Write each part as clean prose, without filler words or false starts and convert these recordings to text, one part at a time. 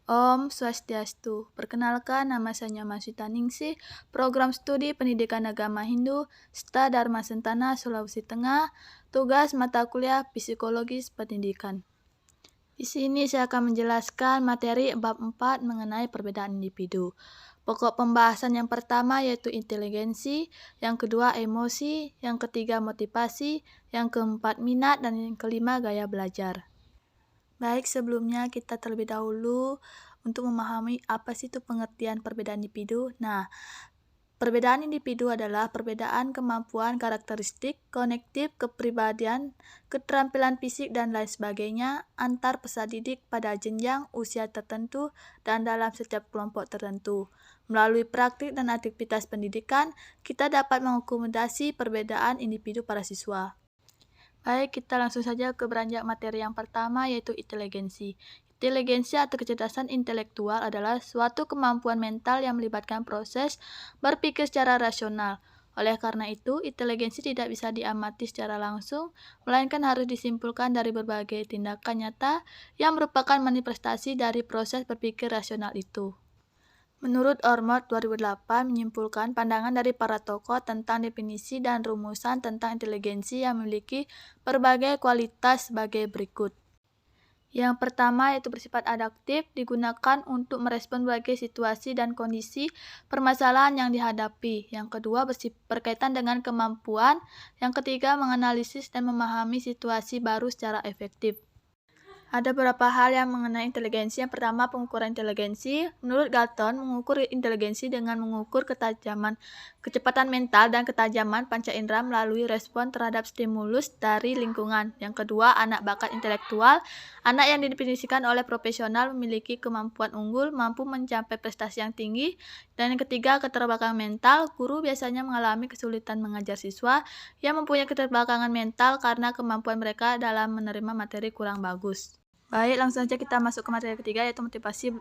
Om Swastiastu. Perkenalkan, nama saya Masita Ningsih, Program Studi Pendidikan Agama Hindu, STA Dharma Sentana, Sulawesi Tengah, tugas mata kuliah Psikologis Pendidikan. Di sini saya akan menjelaskan materi bab 4 mengenai perbedaan individu. Pokok pembahasan yang pertama yaitu inteligensi, yang kedua emosi, yang ketiga motivasi, yang keempat minat, dan yang kelima gaya belajar. Baik, sebelumnya kita terlebih dahulu untuk memahami apa sih itu pengertian perbedaan individu. Nah, perbedaan individu adalah perbedaan kemampuan karakteristik, kognitif, kepribadian, keterampilan fisik, dan lain sebagainya antar peserta didik pada jenjang usia tertentu dan dalam setiap kelompok tertentu. Melalui praktik dan aktivitas pendidikan, kita dapat mengakomodasi perbedaan individu para siswa. Baik, kita langsung saja ke beranjak materi yang pertama yaitu inteligensi. Inteligensi atau kecerdasan intelektual adalah suatu kemampuan mental yang melibatkan proses berpikir secara rasional. Oleh karena itu, inteligensi tidak bisa diamati secara langsung, melainkan harus disimpulkan dari berbagai tindakan nyata yang merupakan manifestasi dari proses berpikir rasional itu. Menurut Ormond 2008 menyimpulkan pandangan dari para tokoh tentang definisi dan rumusan tentang inteligensi yang memiliki berbagai kualitas sebagai berikut. Yang pertama yaitu bersifat adaptif, digunakan untuk merespon berbagai situasi dan kondisi permasalahan yang dihadapi. Yang kedua berkaitan dengan kemampuan. Yang ketiga menganalisis dan memahami situasi baru secara efektif. Ada beberapa hal yang mengenai inteligensi. Yang pertama, pengukuran inteligensi. Menurut Galton, mengukur inteligensi dengan mengukur kecepatan mental dan ketajaman panca indera melalui respon terhadap stimulus dari lingkungan. Yang kedua, anak bakat intelektual. Anak yang didefinisikan oleh profesional memiliki kemampuan unggul, mampu mencapai prestasi yang tinggi. Dan yang ketiga, keterbelakangan mental. Guru biasanya mengalami kesulitan mengajar siswa yang mempunyai keterbelakangan mental karena kemampuan mereka dalam menerima materi kurang bagus. Baik, langsung saja kita masuk ke materi ketiga yaitu motivasi.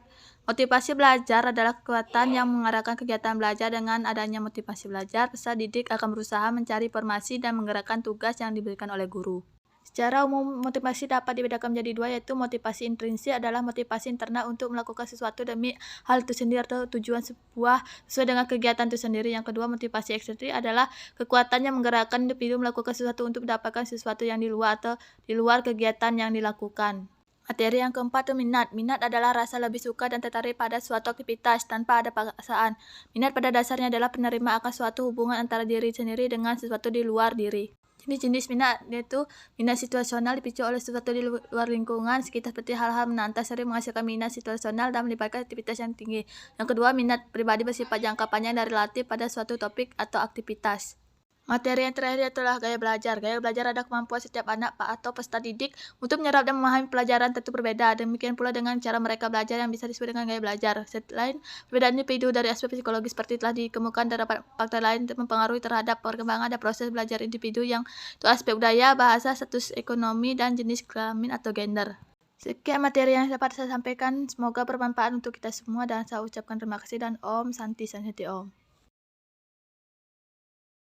Motivasi belajar adalah kekuatan yang mengarahkan kegiatan belajar. Dengan adanya motivasi belajar, peserta didik akan berusaha mencari informasi dan menggerakkan tugas yang diberikan oleh guru. Secara umum, motivasi dapat dibedakan menjadi dua, yaitu motivasi intrinsik adalah motivasi internal untuk melakukan sesuatu demi hal itu sendiri atau tujuan sesuai dengan kegiatan itu sendiri. Yang kedua, motivasi ekstrinsik adalah kekuatan yang menggerakkan individu melakukan sesuatu untuk mendapatkan sesuatu yang di luar atau di luar kegiatan yang dilakukan. Materi yang keempat itu minat. Minat adalah rasa lebih suka dan tertarik pada suatu aktivitas tanpa ada paksaan. Minat pada dasarnya adalah penerimaan akan suatu hubungan antara diri sendiri dengan sesuatu di luar diri. Jenis-jenis minat yaitu minat situasional dipicu oleh sesuatu di luar lingkungan sekitar seperti hal-hal menantang sering menghasilkan minat situasional dan melibatkan aktivitas yang tinggi. Yang kedua, minat pribadi bersifat jangka panjang dan relatif pada suatu topik atau aktivitas. Materi yang terakhir adalah gaya belajar. Gaya belajar adalah kemampuan setiap anak atau peserta didik untuk menyerap dan memahami pelajaran tentu berbeda. Demikian pula dengan cara mereka belajar yang bisa disebut dengan gaya belajar. Selain perbedaan individu dari aspek psikologis seperti telah dikemukakan, terdapat faktor lain untuk mempengaruhi terhadap perkembangan dan proses belajar individu yang itu aspek budaya, bahasa, status ekonomi, dan jenis kelamin atau gender. Sekian materi yang dapat saya sampaikan. Semoga bermanfaat untuk kita semua dan saya ucapkan terima kasih dan Om Santi Santi Om.